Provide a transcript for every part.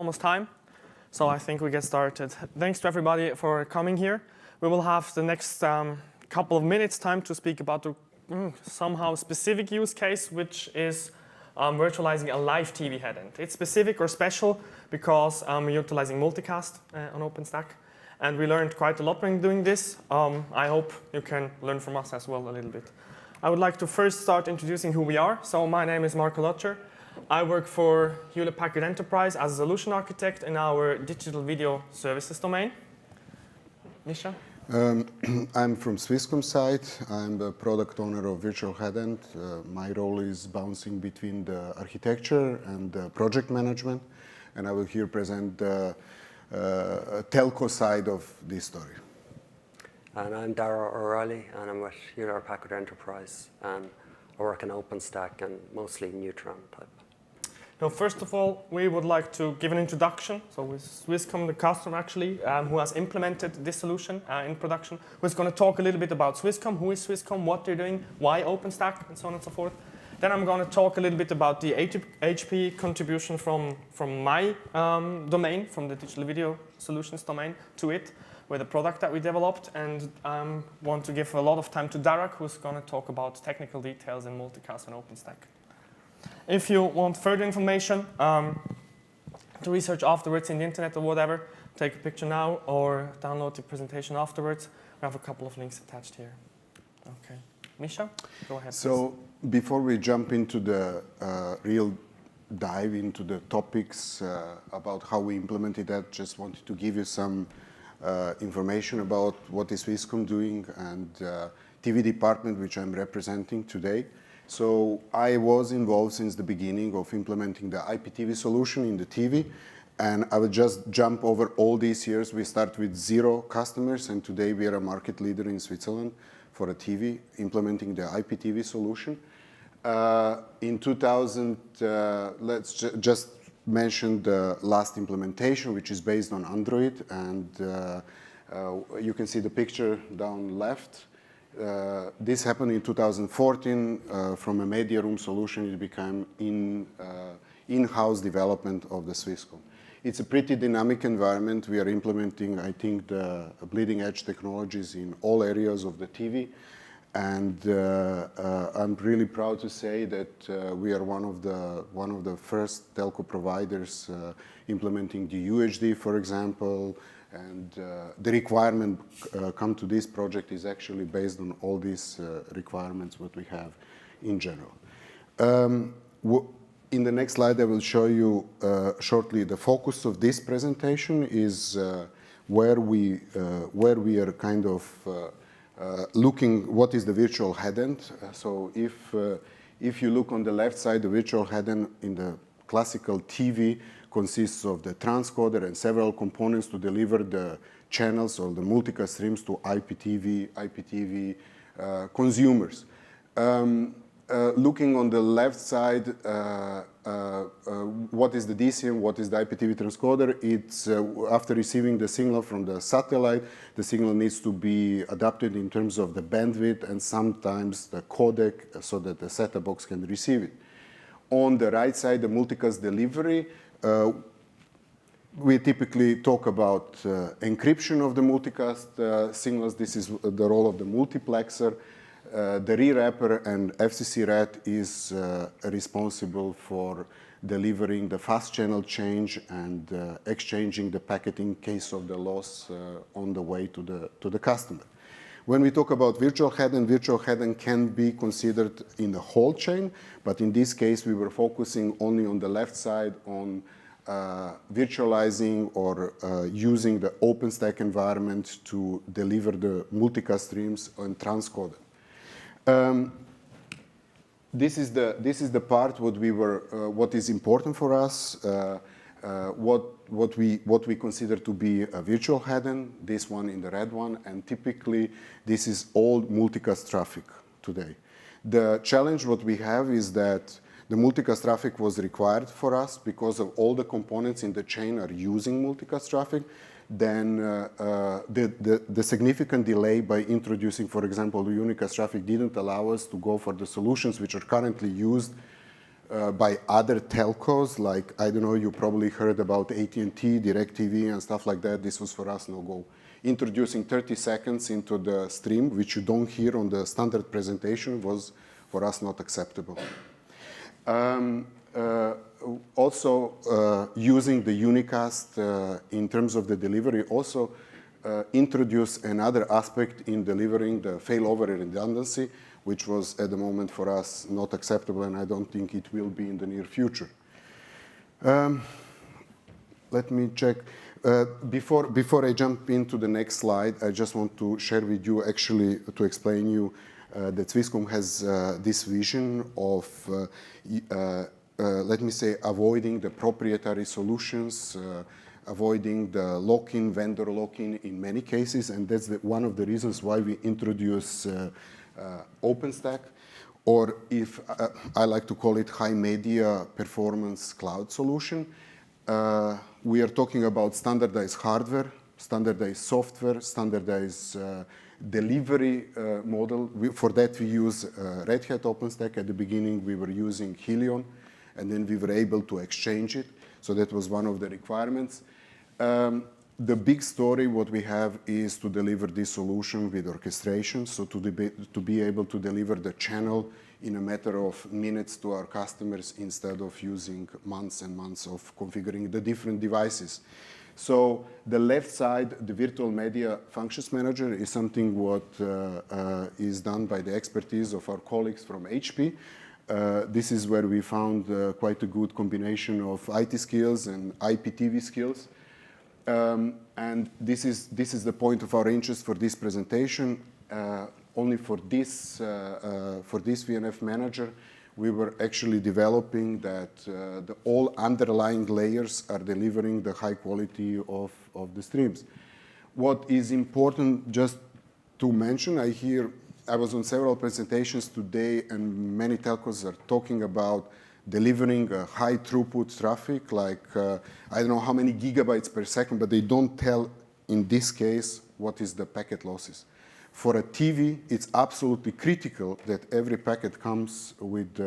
almost time. So I think we get started. Thanks to everybody for coming here. We will have the next couple of minutes time to speak about the somehow specific use case, which is virtualizing a live TV headend. It's specific or special because we're utilizing multicast on OpenStack. And we learned quite a lot when doing this. I hope you can learn from us as well a little bit. I would like to first start introducing who we are. So my name is Marco Lotscher. I work for Hewlett-Packard Enterprise as a solution architect in our digital video services domain. Misha? I'm from Swisscom side. I'm the product owner of Virtual Headend. My role is bouncing between the architecture and the project management. And I will here present the telco side of this story. And I'm Dara O'Reilly, and I'm with Hewlett-Packard Enterprise. And I work in OpenStack and mostly Neutron type. Now, first of all, we would like to give an introduction. So with Swisscom, the customer actually, who has implemented this solution in production, who's going to talk a little bit about Swisscom, who is Swisscom, what they're doing, why OpenStack, and so on and so forth. Then I'm going to talk a little bit about the HP contribution from my domain, from the digital video solutions domain to it, with a product that we developed, and want to give a lot of time to Darek, who's going to talk about technical details in multicast and OpenStack. If you want further information to research afterwards in the internet or whatever, take a picture now or download the presentation afterwards. We have a couple of links attached here. Okay. Misha, go ahead. So before we jump into the real dive into the topics about how we implemented that, just wanted to give you some information about what is Swisscom doing and TV department, which I'm representing today. So I was involved since the beginning of implementing the IPTV solution in the TV, and I will just jump over all these years. We start with 0 customers, and today we are a market leader in Switzerland for a TV, implementing the IPTV solution. In 2000, let's just mention the last implementation, which is based on Android, and you can see the picture down left. This happened in 2014. From a media room solution, it became in-house development of the Swisscom. It's a pretty dynamic environment. We are implementing, I think, the bleeding edge technologies in all areas of the TV. And I'm really proud to say that we are one of the first telco providers implementing the UHD, for example. And the requirement come to this project is actually based on all these requirements what we have in general. In the next slide, I will show you shortly the focus of this presentation is where we are kind of looking what is the virtual headend. So if you look on the left side, the virtual headend in the classical TV consists of the transcoder and several components to deliver the channels or the multicast streams to IPTV consumers. Looking on the left side, what is the DCM, what is the IPTV transcoder? It's after receiving the signal from the satellite, the signal needs to be adapted in terms of the bandwidth and sometimes the codec so that the set-top box can receive it. On the right side, the multicast delivery, we typically talk about encryption of the multicast signals. This is the role of the multiplexer. The rewrapper and FCC RAT is responsible for delivering the fast channel change and exchanging the packet in case of the loss on the way to the customer. When we talk about virtual headend can be considered in the whole chain, but in this case we were focusing only on the left side on virtualizing or using the OpenStack environment to deliver the multicast streams and transcoder. This is the part what is important for us. What we consider to be a virtual headend, this one in the red one, and typically this is all multicast traffic today. The challenge what we have is that the multicast traffic was required for us because of all the components in the chain are using multicast traffic. Then the significant delay by introducing, for example, the Unicast traffic didn't allow us to go for the solutions which are currently used by other telcos, like, I don't know, you probably heard about AT&T, DirecTV, and stuff like that. This was for us no-go. Introducing 30 seconds into the stream, which you don't hear on the standard presentation, was for us not acceptable. Also, using the Unicast in terms of the delivery also introduced another aspect in delivering the failover redundancy, which was at the moment for us not acceptable, and I don't think it will be in the near future. Let me check. Before I jump into the next slide, I just want to share with you, actually, to explain you that Swisscom has this vision of, let me say, avoiding the proprietary solutions, avoiding the lock-in, vendor lock-in in many cases, and that's one of the reasons why we introduce OpenStack, or if I like to call it high media performance cloud solution. We are talking about standardized hardware, standardized software, standardized delivery model. For that, we use Red Hat OpenStack. At the beginning, we were using Helion, and then we were able to exchange it. So that was one of the requirements. The big story, what we have, is to deliver this solution with orchestration, so to be able to deliver the channel in a matter of minutes to our customers instead of using months and months of configuring the different devices. So the left side, the virtual media functions manager, is something what is done by the expertise of our colleagues from HP. This is where we found quite a good combination of IT skills and IPTV skills. And this is the point of our interest for this presentation. Only for this VNF manager, we were actually developing that all underlying layers are delivering the high quality of the streams. What is important just to mention, I was on several presentations today, and many telcos are talking about delivering a high throughput traffic, like I don't know how many gigabytes per second, but they don't tell, in this case, what is the packet losses. For a TV, it's absolutely critical that every packet comes with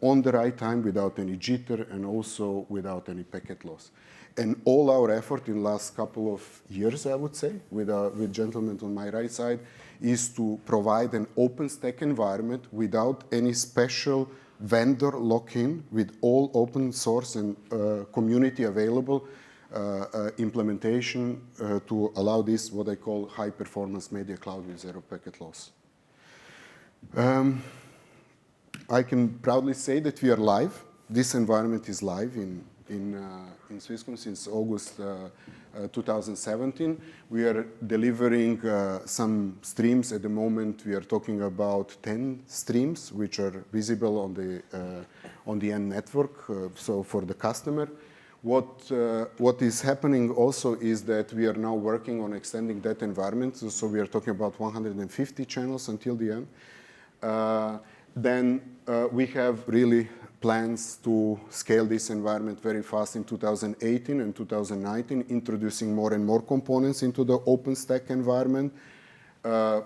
on the right time, without any jitter, and also without any packet loss. And all our effort in the last couple of years, I would say, with gentlemen on my right side, is to provide an OpenStack environment without any special vendor lock-in, with all open source and community available implementation to allow this, what I call high performance media cloud with zero packet loss. I can proudly say that we are live. This environment is live in Swisscom since August 2017. We are delivering some streams. At the moment, we are talking about 10 streams, which are visible on the end network, so for the customer. What is happening also is that we are now working on extending that environment. So we are talking about 150 channels until the end. Then we have really plans to scale this environment very fast in 2018 and 2019, introducing more and more components into the OpenStack environment,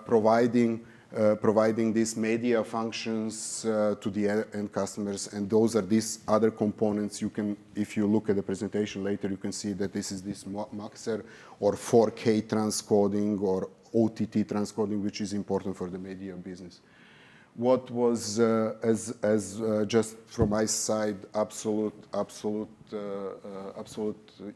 providing these media functions to the end customers. And those are these other components. You can, if you look at the presentation later, you can see that this is this Maxer or 4K transcoding or OTT transcoding, which is important for the media business. What was, just from my side, absolute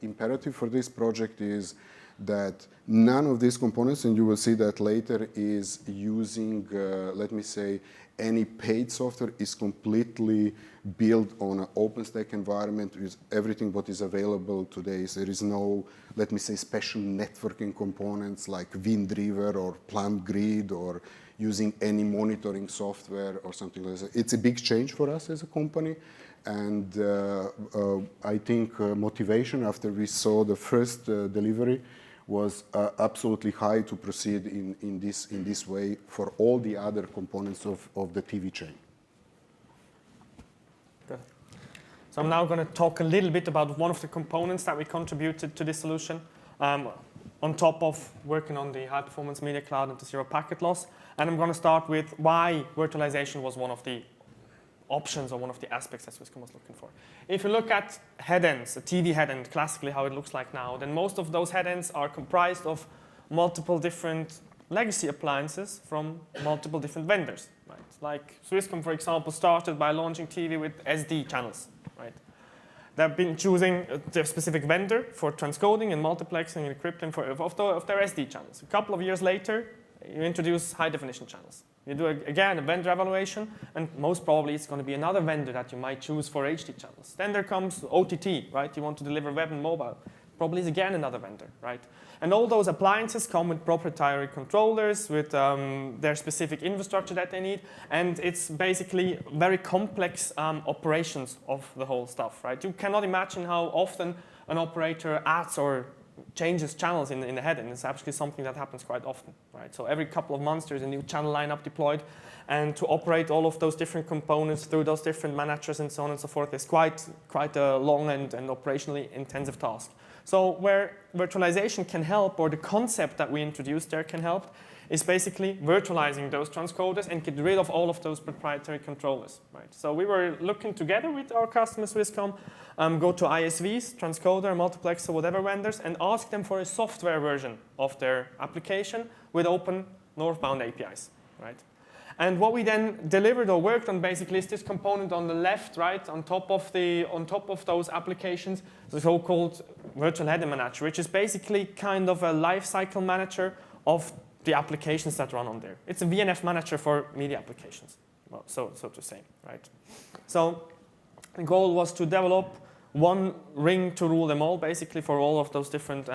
imperative for this project is that none of these components, and you will see that later, is using, let me say, any paid software, is completely built on an OpenStack environment with everything what is available today. So there is no, let me say, special networking components like WindRiver or PlantGrid or using any monitoring software or something like that. It's a big change for us as a company. And I think motivation after we saw the first delivery was absolutely high to proceed in this way for all the other components of the TV chain. Good. So I'm now going to talk a little bit about one of the components that we contributed to this solution, on top of working on the high-performance media cloud and the zero packet loss. And I'm going to start with why virtualization was one of the options or one of the aspects that Swisscom was looking for. If you look at headends, a TV headend, classically how it looks like now, then most of those headends are comprised of multiple different legacy appliances from multiple different vendors. Right? Like Swisscom, for example, started by launching TV with SD channels. Right? They've been choosing their specific vendor for transcoding and multiplexing and encrypting of their SD channels. A couple of years later, you introduce high definition channels. You do, again, a vendor evaluation, and most probably it's going to be another vendor that you might choose for HD channels. Then there comes OTT, right? You want to deliver web and mobile. Probably is again another vendor, right? And all those appliances come with proprietary controllers, with their specific infrastructure that they need, and it's basically very complex operations of the whole stuff, right? You cannot imagine how often an operator adds or changes channels in the head, and it's actually something that happens quite often, right? So every couple of months there's a new channel lineup deployed, and to operate all of those different components through those different managers and so on and so forth is quite a long and operationally intensive task. So where virtualization can help, or the concept that we introduced there can help, is basically virtualizing those transcoders and get rid of all of those proprietary controllers, right? So we were looking together with our customer Swisscom, go to ISVs, transcoder, multiplexer, whatever vendors, and ask them for a software version of their application with open northbound APIs, right? And what we then delivered or worked on basically is this component on the left, right, on top of those applications, the so-called virtual header manager, which is basically kind of a lifecycle manager of the applications that run on there. It's a VNF manager for media applications, well, so to say, right? So the goal was to develop one ring to rule them all, basically, for all of those different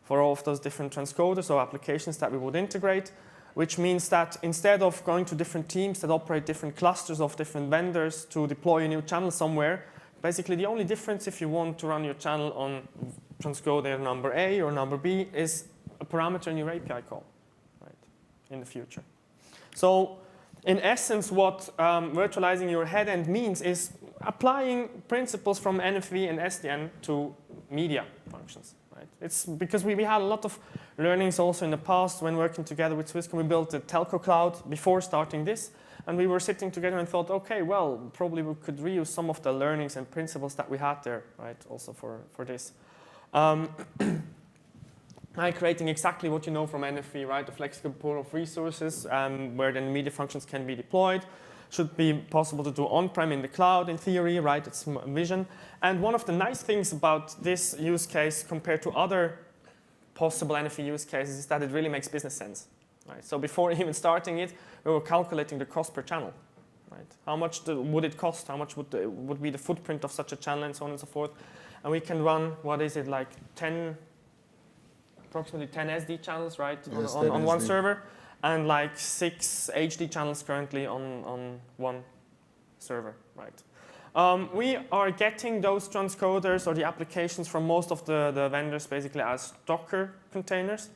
transcoders or applications that we would integrate, which means that instead of going to different teams that operate different clusters of different vendors to deploy a new channel somewhere, basically the only difference if you want to run your channel on transcoder number A or number B is a parameter in your API call, right, in the future. So in essence, what virtualizing your headend means is applying principles from NFV and SDN to media functions. Right? It's because we had a lot of learnings also in the past when working together with Swisscom. We built a telco cloud before starting this, and we were sitting together and thought, okay, well, probably we could reuse some of the learnings and principles that we had there, right, also for this. By creating exactly what you know from NFV, right, a flexible pool of resources where then media functions can be deployed. Should be possible to do on-prem in the cloud in theory, right? It's vision. And one of the nice things about this use case compared to other possible NFV use cases is that it really makes business sense, right? So before even starting it, we were calculating the cost per channel, right? How much would it cost? How much would be the footprint of such a channel and so on and so forth? And we can run, what is it, like approximately 10 SD channels, right, yes, on one server. And like 6 HD channels currently on one server, right? We are getting those transcoders or the applications from most of the vendors basically as Docker containers,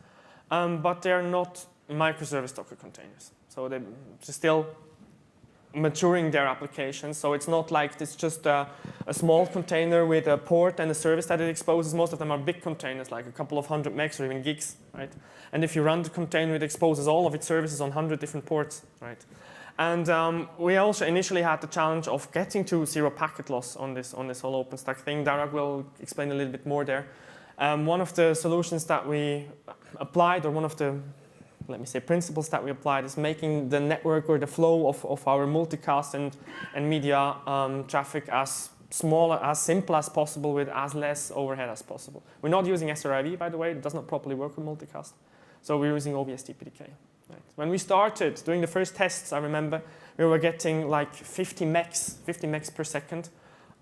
but they're not microservice Docker containers. So they're still maturing their applications. So it's not like it's just a small container with a port and a service that it exposes. Most of them are big containers, like a couple of 100 megs or even gigs, right? And if you run the container, it exposes all of its services on 100 different ports, right? And we also initially had the challenge of getting to zero packet loss on this whole OpenStack thing. Darag will explain a little bit more there. One of the solutions that we applied, or one of the principles that we applied, is making the network or the flow of our multicast and media traffic as simple as possible with as less overhead as possible. We're not using SRIV, by the way. It does not properly work with multicast. So we're using OVS-DPDK. Right. When we started doing the first tests, I remember we were getting like 50 megs per second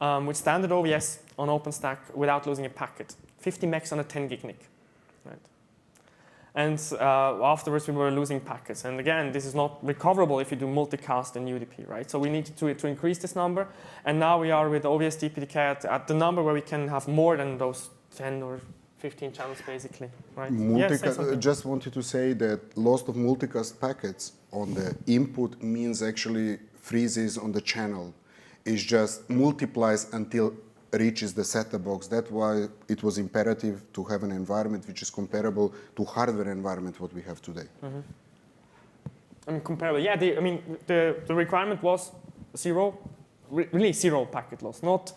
with standard OVS on OpenStack without losing a packet. 50 megs on a 10 gig NIC. Right. And afterwards, we were losing packets. And again, this is not recoverable if you do multicast and UDP, right? So we needed to increase this number. And now we are with OVS-DPDK at the number where we can have more than those 10 or 15 channels, basically, right? Just wanted to say that loss of multicast packets on the input means actually freezes on the channel. It just multiplies until reaches the set-top box. That's why it was imperative to have an environment which is comparable to hardware environment what we have today. Mm-hmm. I mean, comparable. Yeah, the requirement was really zero packet loss, not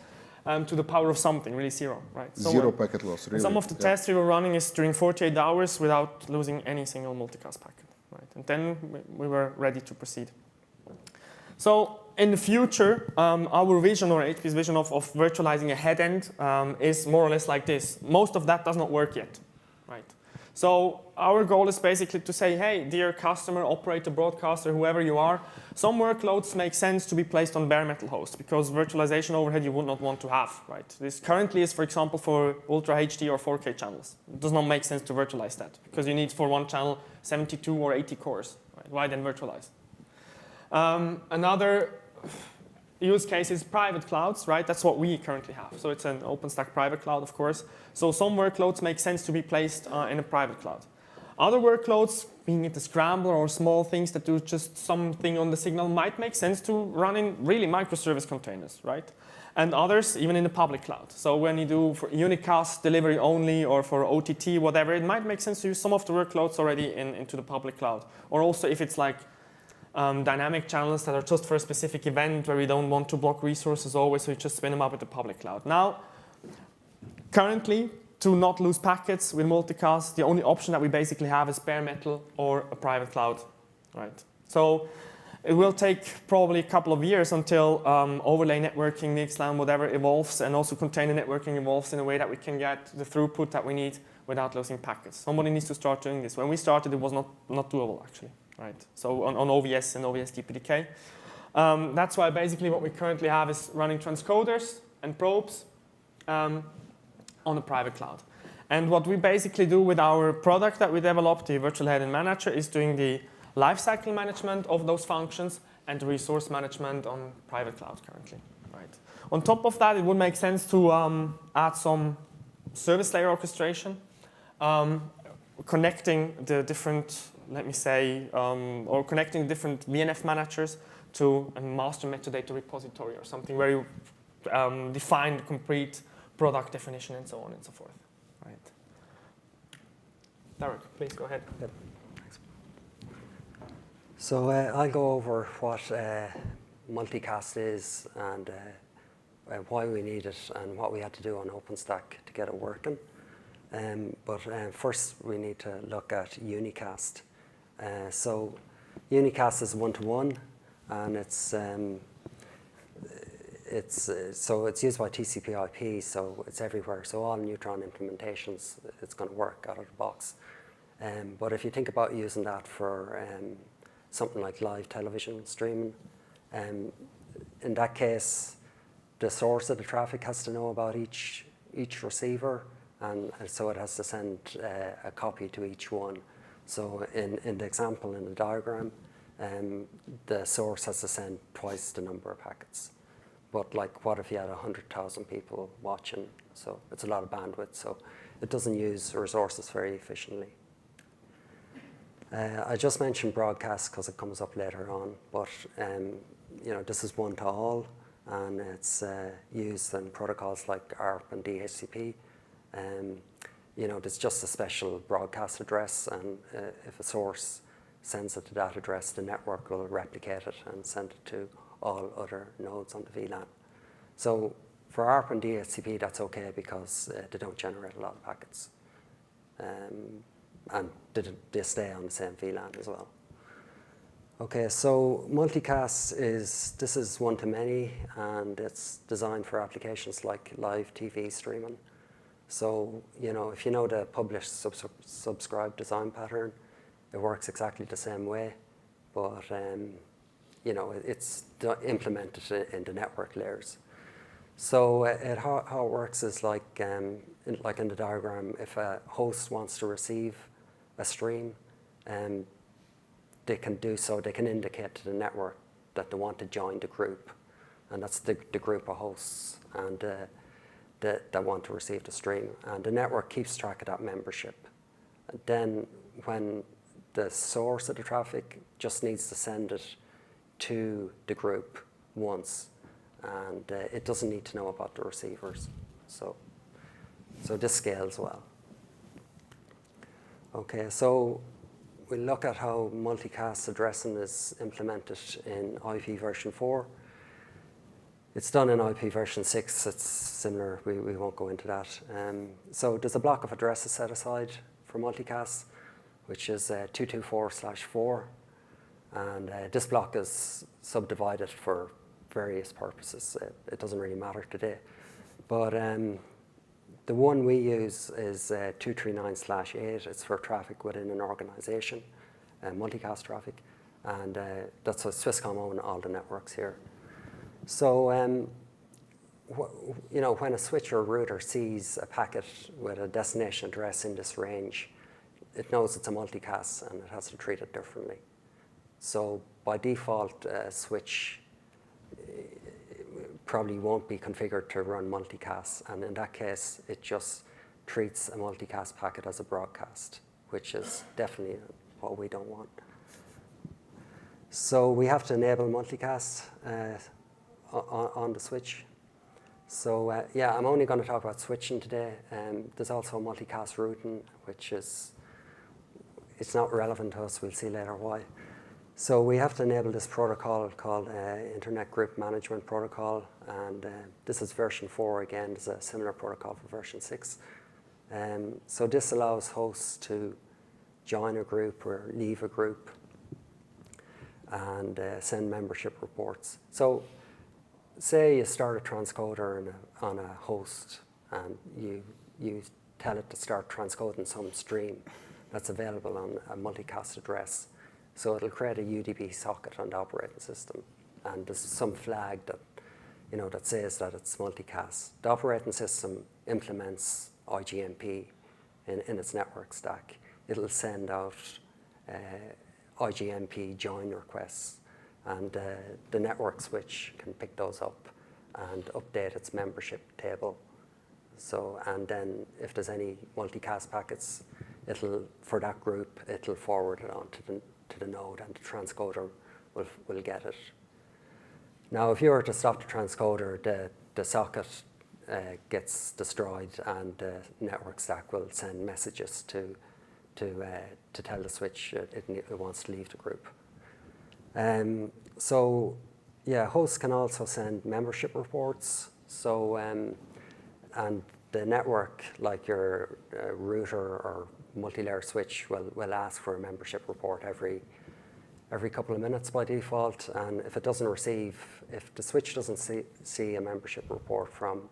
to the power of something, really zero, right? Zero packet loss, really. Some of the tests we were running is during 48 hours without losing any single multicast packet, right? And then we were ready to proceed. So in the future, our vision, or HP's vision of virtualizing a head end is more or less like this. Most of that does not work yet, right? So our goal is basically to say, hey, dear customer, operator, broadcaster, whoever you are, some workloads make sense to be placed on bare metal host because virtualization overhead you would not want to have, right? This currently is, for example, for Ultra HD or 4K channels. It does not make sense to virtualize that because you need for one channel 72 or 80 cores, right? Why then virtualize? Another use case is private clouds, right? That's what we currently have. So it's an OpenStack private cloud, of course. So some workloads make sense to be placed in a private cloud. Other workloads, being it a scrambler or small things that do just something on the signal, might make sense to run in really microservice containers, right? And others, even in the public cloud. So when you do for Unicast delivery only or for OTT, whatever, it might make sense to use some of the workloads already into the public cloud. Or also if it's like dynamic channels that are just for a specific event where we don't want to block resources always, so you just spin them up at the public cloud. Now, currently, to not lose packets with multicast, the only option that we basically have is bare metal or a private cloud, right? So it will take probably a couple of years until overlay networking, VXLAN, whatever evolves, and also container networking evolves in a way that we can get the throughput that we need without losing packets. Somebody needs to start doing this. When we started, it was not doable, actually. Right, so on OVS and OVS DPDK. That's why basically what we currently have is running transcoders and probes on a private cloud. And what we basically do with our product that we developed, the Virtual Head End Manager, is doing the lifecycle management of those functions and the resource management on private cloud currently. Right. On top of that, it would make sense to add some service layer orchestration, connecting the different, let me say, or connecting different VNF managers to a master metadata repository or something where you define the complete product definition and so on and so forth. Right. Derek, please go ahead. Yep. Thanks. So I'll go over what multicast is and why we need it and what we had to do on OpenStack to get it working. But first we need to look at Unicast. So Unicast is one-to-one, and it's used by TCP/IP, so it's everywhere. So all Neutron implementations, it's going to work out of the box. But if you think about using that for something like live television streaming, in that case, the source of the traffic has to know about each receiver, and so it has to send a copy to each one. So in the example in the diagram, the source has to send twice the number of packets. But like, what if you had 100,000 people watching? So it's a lot of bandwidth, so it doesn't use resources very efficiently. I just mentioned broadcast because it comes up later on, but this is one-to-all, and it's used in protocols like ARP and DHCP. There's just a special broadcast address, and if a source sends it to that address, the network will replicate it and send it to all other nodes on the VLAN. So for ARP and DHCP, that's okay because they don't generate a lot of packets. And they stay on the same VLAN as well. Okay, so multicast this is one-to-many, and it's designed for applications like live TV streaming. So, if you know the publish subscribe design pattern, it works exactly the same way, but it's implemented in the network layers. So how it works is like in the diagram, if a host wants to receive a stream, they can do so. They can indicate to the network that they want to join the group, and that's the group of hosts and that want to receive the stream. And the network keeps track of that membership. And then when the source of the traffic just needs to send it to the group once, and it doesn't need to know about the receivers. So this scales well. Okay, so we look at how multicast addressing is implemented in IP version 4. It's done in IP version 6. It's similar. We won't go into that. So there's a block of addresses set aside for multicast, which is 224/4. And this block is subdivided for various purposes. It doesn't really matter today. But the one we use is 239/8. It's for traffic within an organization, multicast traffic. And that's what Swisscom own all the networks here. So, you know, when a switch or router sees a packet with a destination address in this range, it knows it's a multicast and it has to treat it differently. So by default, a switch probably won't be configured to run multicast, and in that case, it just treats a multicast packet as a broadcast, which is definitely what we don't want. So we have to enable multicast on the switch. So yeah, I'm only going to talk about switching today. There's also multicast routing, which is, it's not relevant to us. We'll see later why. So we have to enable this protocol called Internet Group Management Protocol, and this is version 4 again. There's a similar protocol for version 6. So this allows hosts to join a group or leave a group and send membership reports. So say you start a transcoder on a host and you tell it to start transcoding some stream that's available on a multicast address. So it'll create a UDP socket on the operating system, and there's some flag that, you know, that says that it's multicast. The operating system implements IGMP in its network stack. It'll send out IGMP join requests, and the network switch can pick those up and update its membership table. So, and then if there's any multicast packets, for that group, it'll forward it on to the node, and the transcoder will get it. Now, if you were to stop the transcoder, the socket gets destroyed, and the network stack will send messages to tell the switch it wants to leave the group. So, yeah, hosts can also send membership reports. So, and the network, like your router or multi-layer switch, will ask for a membership report every couple of minutes by default. And if it doesn't if the switch doesn't see a membership report from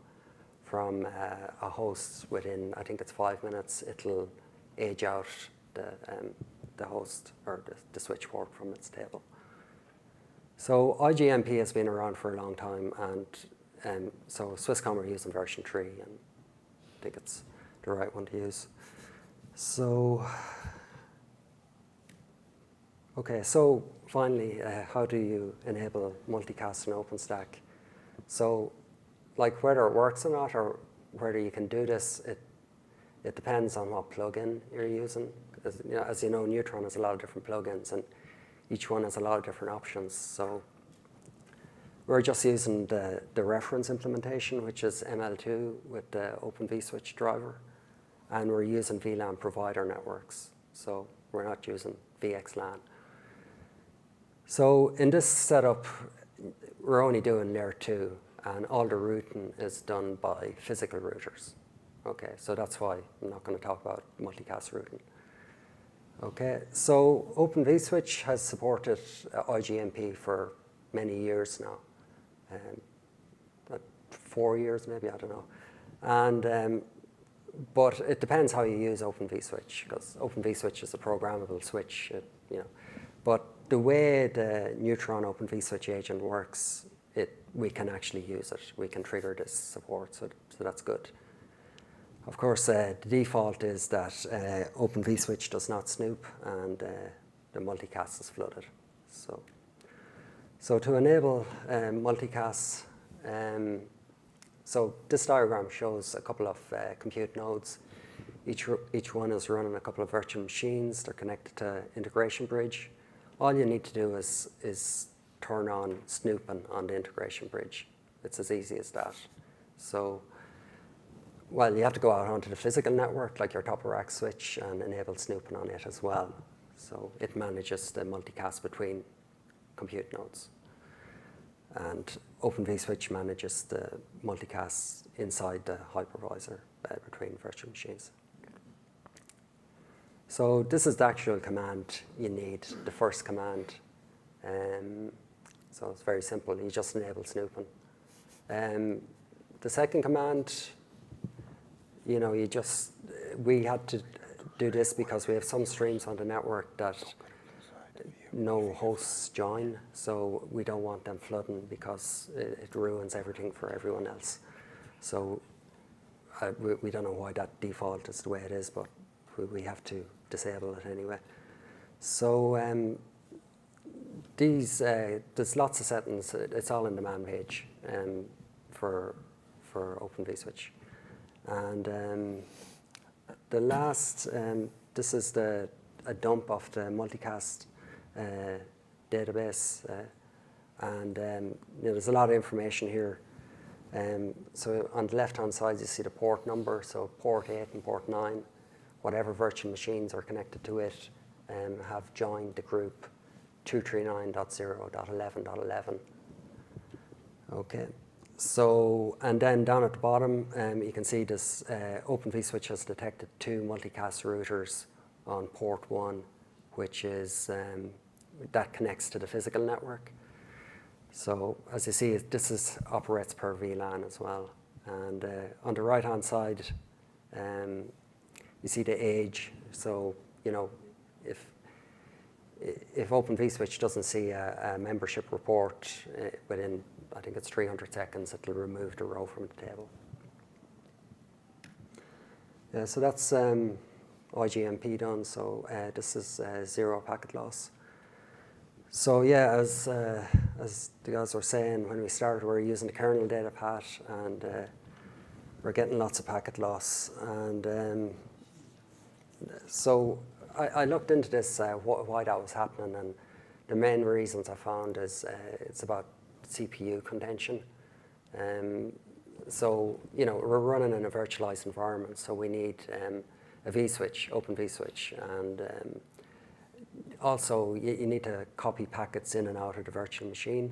a host within, I think it's 5 minutes, it'll age out the host or the switch port from its table. So IGMP has been around for a long time, and so Swisscom are using version 3, and I think it's the right one to use. So, okay, so finally, how do you enable multicast in OpenStack? So, like whether it works or not, or whether you can do this, it depends on what plugin you're using. As you know, Neutron has a lot of different plugins, and each one has a lot of different options. So we're just using the reference implementation, which is ML2 with the OpenVSwitch driver, and we're using VLAN provider networks. So we're not using VXLAN. So in this setup, we're only doing layer 2, and all the routing is done by physical routers. Okay, so that's why I'm not going to talk about multicast routing. Okay, so OpenVSwitch has supported IGMP for many years now, 4 years maybe, I don't know. And but it depends how you use OpenVSwitch, because OpenVSwitch is a programmable switch, But the way the Neutron OpenVSwitch agent works, we can actually use it. We can trigger this support, so that's good. Of course, the default is that OpenVSwitch does not snoop, and the multicast is flooded. So to enable multicast, so this diagram shows a couple of compute nodes. Each one is running a couple of virtual machines. They're connected to integration bridge. All you need to do is turn on snooping on the integration bridge. It's as easy as that. So, well, you have to go out onto the physical network, like your top-of-rack switch, and enable snooping on it as well. So it manages the multicast between compute nodes. And OpenVSwitch manages the multicast inside the hypervisor between virtual machines. So this is the actual command you need, the first command. So it's very simple. You just enable snooping. The second command, you know, we had to do this because we have some streams on the network that no hosts join, so we don't want them flooding because it ruins everything for everyone else. So we don't know why that default is the way it is, but we have to disable it anyway. So there's lots of settings. It's all in the man page for OpenVSwitch. And the last, this is a dump of the multicast database, and you know, there's a lot of information here. So on the left-hand side, you see the port number, so port 8 and port 9. Whatever virtual machines are connected to it have joined the group 239.0.11.11. Okay. So, and then down at the bottom, you can see this OpenVSwitch has detected 2 multicast routers on port 1, which is, that connects to the physical network. So, as you see, this operates per VLAN as well. And on the right-hand side, you see the age. So, you know, if OpenVSwitch doesn't see a membership report within, I think it's 300 seconds, it'll remove the row from the table. Yeah, so that's IGMP done. So this is 0 packet loss. So yeah, as the guys were saying, when we started, we were using the kernel data path, and we're getting lots of packet loss. And so I looked into this, why that was happening, and the main reasons I found is it's about CPU contention. So, you know, we're running in a virtualized environment, so we need a vSwitch, OpenVSwitch, and also you need to copy packets in and out of the virtual machine,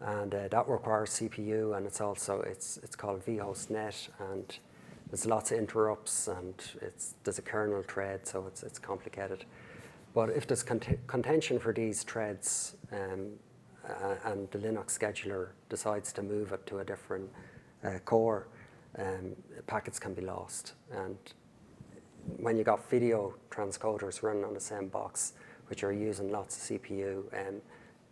and that requires CPU, and it's also, it's called vhostnet, and there's lots of interrupts, and there's a kernel thread, so it's complicated. But if there's contention for these threads, and the Linux scheduler decides to move it to a different core, packets can be lost. And when you got video transcoders running on the same box, which are using lots of CPU,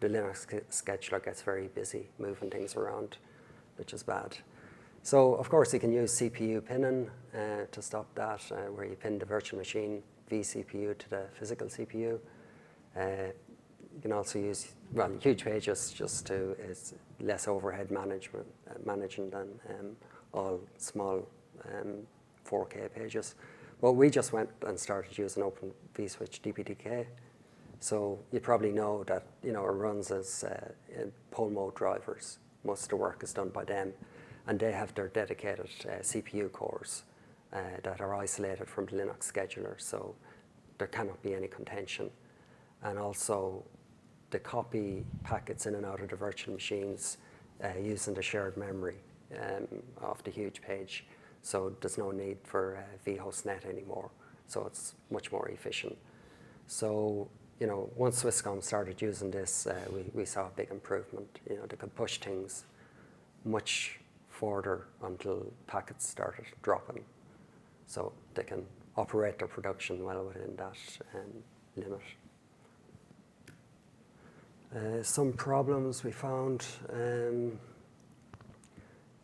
the Linux scheduler gets very busy moving things around, which is bad. So, of course, you can use CPU pinning to stop that, where you pin the virtual machine vCPU to the physical CPU. You can also use, well, huge pages is less overhead managing than all small 4K pages. But we just went and started using OpenVSwitch DPDK. So you probably know that, you know, it runs as pull mode drivers. Most of the work is done by them, and they have their dedicated CPU cores that are isolated from the Linux scheduler, so there cannot be any contention. And also, the copy packets in and out of the virtual machines using the shared memory of the huge page. So there's no need for vhostnet anymore. So it's much more efficient. So, you know, once Swisscom started using this, we saw a big improvement. You know, they could push things much further until packets started dropping. So they can operate their production well within that limit. Some problems we found.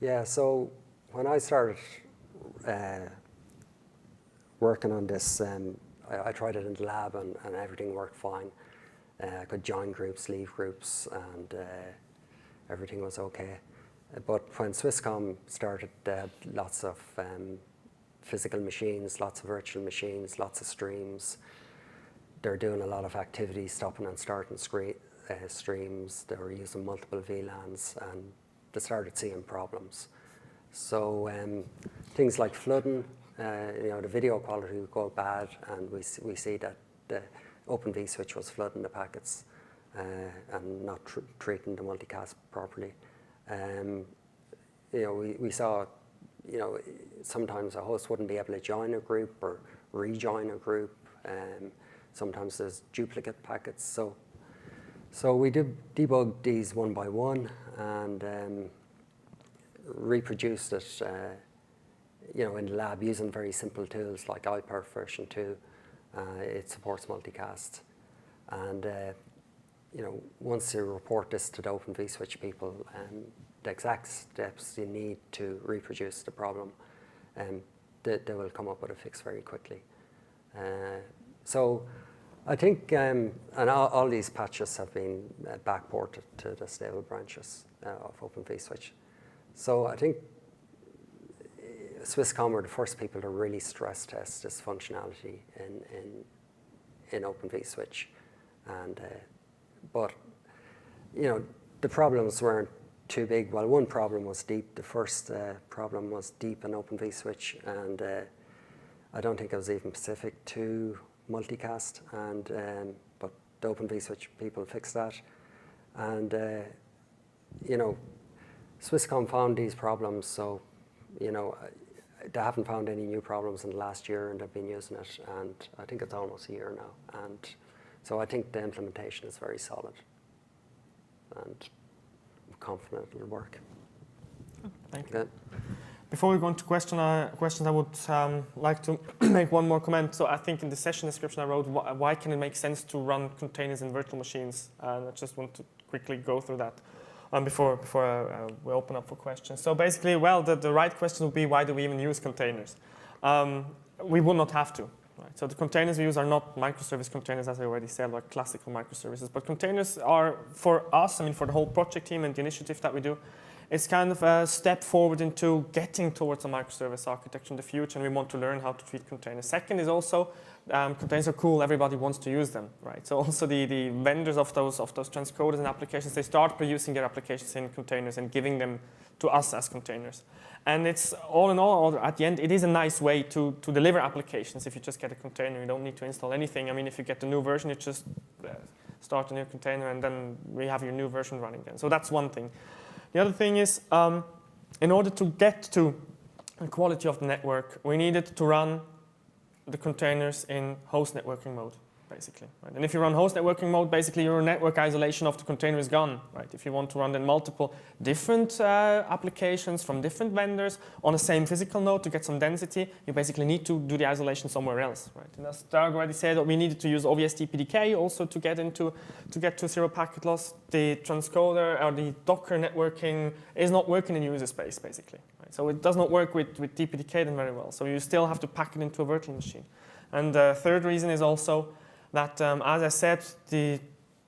Yeah, so when I started working on this, I tried it in the lab, and everything worked fine. I could join groups, leave groups, and everything was okay. But when Swisscom started, they had lots of physical machines, lots of virtual machines, lots of streams. They're doing a lot of activity, stopping and starting streams. They were using multiple VLANs, and they started seeing problems. So things like flooding, you know, the video quality would go bad, and we see that the OpenVSwitch was flooding the packets and not treating the multicast properly. We saw, sometimes a host wouldn't be able to join a group or rejoin a group. Sometimes there's duplicate packets. So we did debug these one by one and reproduced it, in the lab using very simple tools like iPerf version 2. It supports multicast. And, once you report this to the OpenVSwitch people, the exact steps you need to reproduce the problem, they will come up with a fix very quickly. So I think, and all these patches have been backported to the stable branches of OpenVSwitch. So I think Swisscom were the first people to really stress test this functionality in OpenVSwitch. And, but, the problems weren't too big. Well, one problem was deep. The first problem was deep in OpenVSwitch, and I don't think it was even specific to multicast. And but the OpenVSwitch people fixed that, and Swisscom found these problems. So, they haven't found any new problems in the last year, and they've been using it. And I think it's almost a year now. And so I think the implementation is very solid, and I'm confident it'll work. Thank you. Good. Before we go into questions, I would like to make one more comment. So I think in the session description I wrote, why can it make sense to run containers in virtual machines? And I just want to quickly go through that before we open up for questions. So basically, well, the right question would be, why do we even use containers? We would not have to. Right? So the containers we use are not microservice containers, as I already said, like classical microservices. But containers are, for us, for the whole project team and the initiative that we do, it's kind of a step forward into getting towards a microservice architecture in the future, and we want to learn how to treat containers. Second is also, containers are cool, everybody wants to use them, right? So also the vendors of those transcoders and applications, they start producing their applications in containers and giving them to us as containers. And it's all in all, at the end, it is a nice way to deliver applications. If you just get a container, you don't need to install anything. If you get the new version, you just start a new container, and then we have your new version running then. So that's one thing. The other thing is, in order to get to the quality of the network, we needed to run the containers in host networking mode, basically. Right? And if you run host networking mode, basically your network isolation of the container is gone. Right? If you want to run then multiple different applications from different vendors on the same physical node to get some density, you basically need to do the isolation somewhere else. Right? And as Doug already said, we needed to use OVS DPDK also to get to zero packet loss. The transcoder or the Docker networking is not working in user space, basically. Right? So it does not work with DPDK then very well. So you still have to pack it into a virtual machine. And the third reason is also that, as I said, the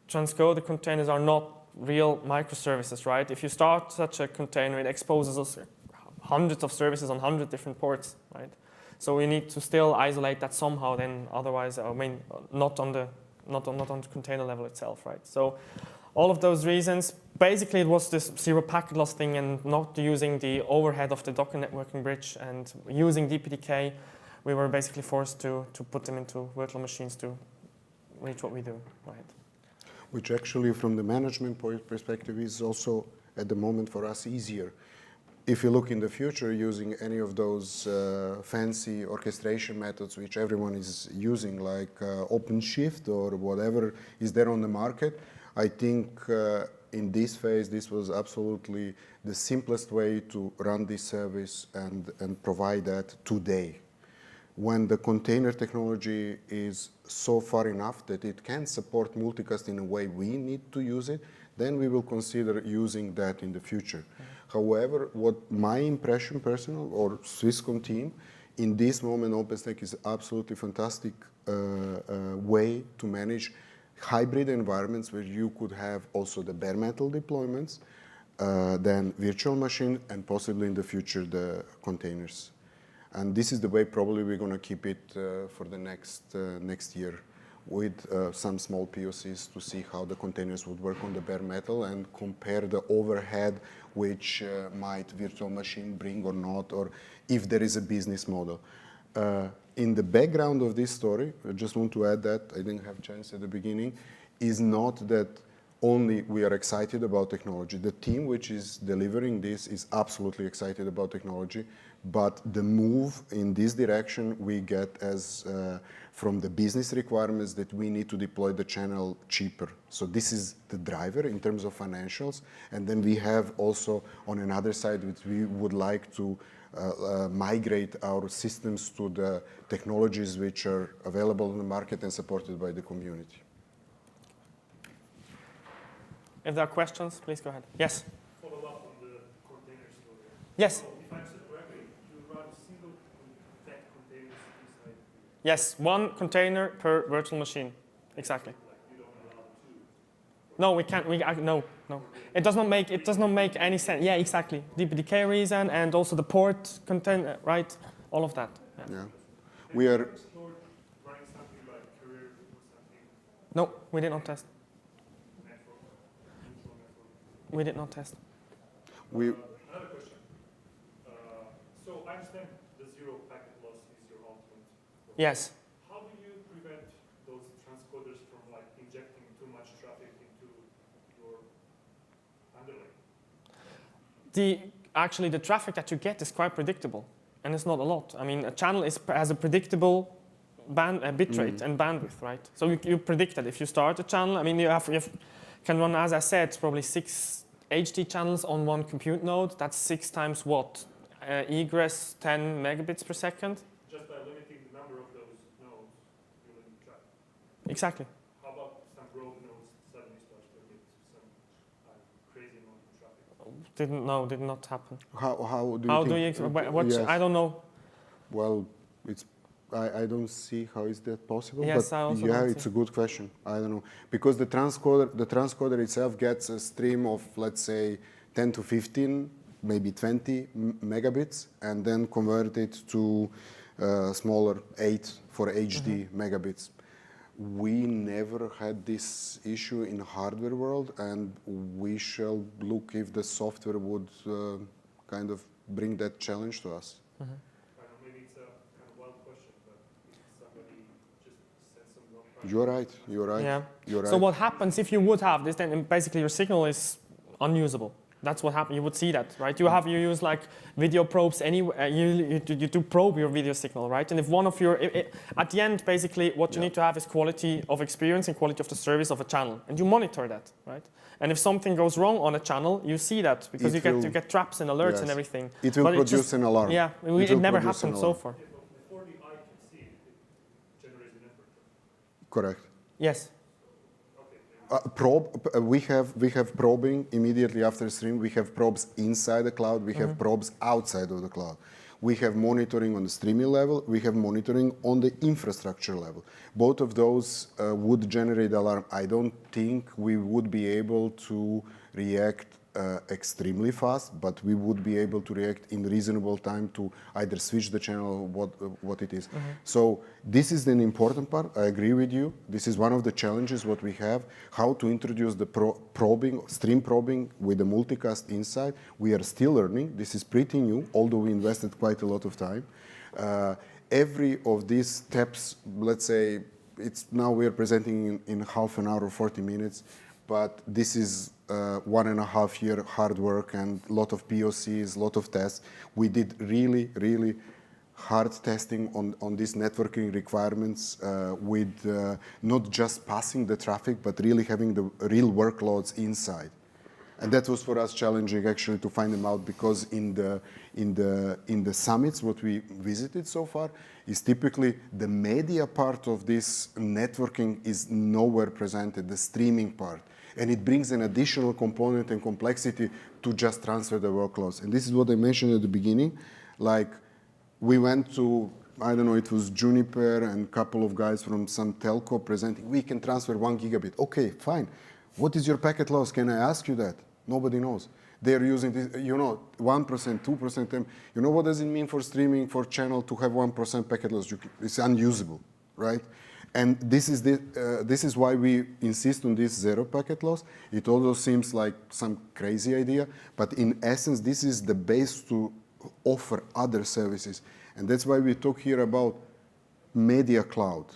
transcoder containers are not real microservices, right? If you start such a container, it exposes us hundreds of services on 100 different ports, right? So we need to still isolate that somehow. Then, otherwise, not on the container level itself, right? So, all of those reasons, basically, it was this zero packet loss thing, and not using the overhead of the Docker networking bridge and using DPDK. We were basically forced to put them into virtual machines to reach what we do, right? Which actually, from the management perspective, is also at the moment for us easier. If you look in the future using any of those fancy orchestration methods which everyone is using, like OpenShift or whatever is there on the market, I think in this phase this was absolutely the simplest way to run this service and provide that today. When the container technology is so far enough that it can support multicast in a way we need to use it, then we will consider using that in the future. However, what my impression, personal or Swisscom team, in this moment, OpenStack is absolutely fantastic way to manage hybrid environments where you could have also the bare metal deployments, then virtual machine, and possibly in the future the containers. And this is the way probably we're going to keep it for the next year, with some small POCs to see how the containers would work on the bare metal and compare the overhead which might virtual machine bring or not, or if there is a business model. In the background of this story, I just want to add that, I didn't have a chance at the beginning, is not that only we are excited about technology. The team which is delivering this is absolutely excited about technology, but the move in this direction we get as from the business requirements that we need to deploy the channel cheaper. So this is the driver in terms of financials. And then we have also on another side, which we would like to migrate our systems to the technologies which are available in the market and supported by the community. If there are questions, please go ahead. Yes? Follow up on the container story. Yes? So if I understood correctly, you run single tech containers inside. Yes, one container per virtual machine. Exactly. Like you don't allow two. No, we can't. No. It does not make any sense. Yeah, exactly. The decay reason and also the port container, right? All of that. Yeah. We are. Explored running something like career or something, No, we did not test. network, neutral network. We did not test. We. Another question. So I understand the zero packet loss is your ultimate goal. Yes. How do you prevent those transcoders from like injecting too much traffic into your underlay? Actually, the traffic that you get is quite predictable, and it's not a lot. I mean, a channel has a predictable bit rate and bandwidth, right? So you predict that if you start a channel. I mean, you can run, as I said, probably 6 HD channels on one compute node. That's 6 times what? Egress 10 megabits per second. Just by limiting the number of those nodes, you limit traffic. Exactly. How about some rogue nodes suddenly start to emit some crazy amount of traffic? Did not happen. How do you How think? do you? What? Yes. I don't know. Well, it's. I don't see how is that possible. Yes, but I also yeah, don't it's see. a good question. I don't know because the transcoder itself gets a stream of, let's say, 10 to 15, maybe 20 megabits, and then convert it to smaller 8 for HD megabits. We never had this issue in hardware world, and we shall look if the software would kind of bring that challenge to us. I don't know, maybe it's a kind of wild question, but somebody just said some wrong price. You're right. Yeah. You're right. So what happens if you would have this? Then basically your signal is unusable. That's what happened. You would see that, right? You use like video probes anyway. You do probe your video signal, right? And if one of your at the end, basically, what you need to have is quality of experience and quality of the service of a channel, and you monitor that, right? And if something goes wrong on a channel, you see that because you get traps and alerts and everything. It will But produce an alarm. Yeah, it never happened so far. Yeah, but before the eye can see it, it generates the network traffic. Correct. Yes. Okay. We have probing immediately after stream. We have probes inside the cloud. We have probes outside of the cloud. We have monitoring on the streaming level. We have monitoring on the infrastructure level. Both of those would generate alarm. I don't think we would be able to react extremely fast, but we would be able to react in reasonable time to either switch the channel or what it is. So this is an important part. I agree with you. This is one of the challenges what we have, how to introduce the stream probing with the multicast inside. We are still learning. This is pretty new, although we invested quite a lot of time. Every of these steps, let's say, it's now we are presenting in half an hour or 40 minutes, but this is 1.5 year hard work and a lot of POCs, a lot of tests. We did really, really hard testing on these networking requirements with not just passing the traffic, but really having the real workloads inside. And that was for us challenging actually to find them out, because in the summits what we visited so far is typically the media part of this networking is nowhere presented, the streaming part. And it brings an additional component and complexity to just transfer the workloads. And this is what I mentioned at the beginning. Like, we went to, I don't know, it was Juniper and a couple of guys from some telco presenting, we can transfer 1 gigabit. Okay, fine. What is your packet loss? Can I ask you that? Nobody knows. They're using this, 1%, 2%. You know what does it mean for streaming, for channel to have 1% packet loss? It's unusable, right? And this is why we insist on this zero packet loss. It also seems like some crazy idea, but in essence, this is the base to offer other services. And that's why we talk here about media cloud.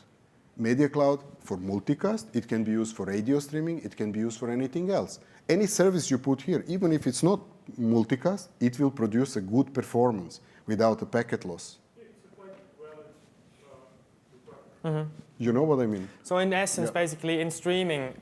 Media Cloud for multicast, it can be used for radio streaming, it can be used for anything else. Any service you put here, even if it's not multicast, it will produce a good performance without a packet loss. It's a quite valid requirement. You know what I mean? So in essence, Yeah. basically, in streaming,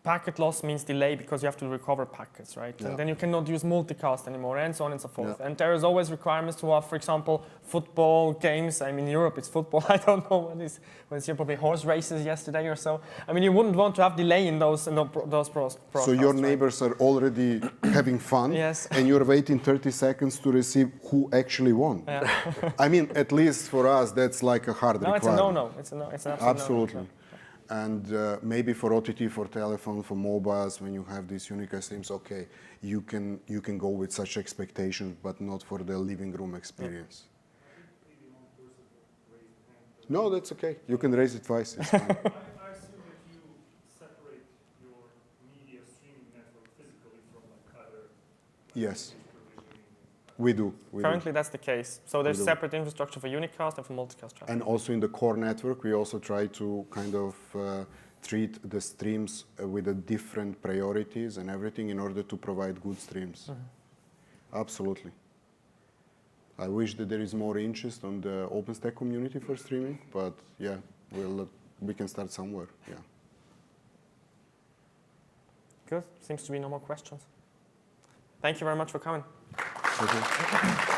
packet loss means delay because you have to recover packets, right? Yeah. And then you cannot use multicast anymore, and so on and so forth. Yeah. And there is always requirements to have, for example, football games. I mean, in Europe, it's football. I don't know what is. Well, it's probably horse races yesterday or so. I mean, you wouldn't want to have delay in those broadcasts. So your right? neighbors are already having fun, Yes. and you're waiting 30 seconds to receive who actually won. Yeah. I mean, at least for us, that's like a hard No, requirement. it's a no-no. It's an absolute Absolutely. no-no. And maybe for OTT, for telephone, for mobiles, when you have these Unicast streams, okay, you can go with such expectations, but not for the living room experience. No, that's okay. You can raise it twice. It's fine. I assume that you separate your media streaming network physically from like other Yes, provisioning. we do. We do. Currently, that's the case. So there's do. separate infrastructure for Unicast and for multicast traffic. And also in the core network, we also try to kind of treat the streams with the different priorities and everything in order to provide good streams. Absolutely. I wish that there is more interest on the OpenStack community for streaming, but yeah, we can start somewhere. Yeah. Good. Seems to be no more questions. Thank you very much for coming. Okay.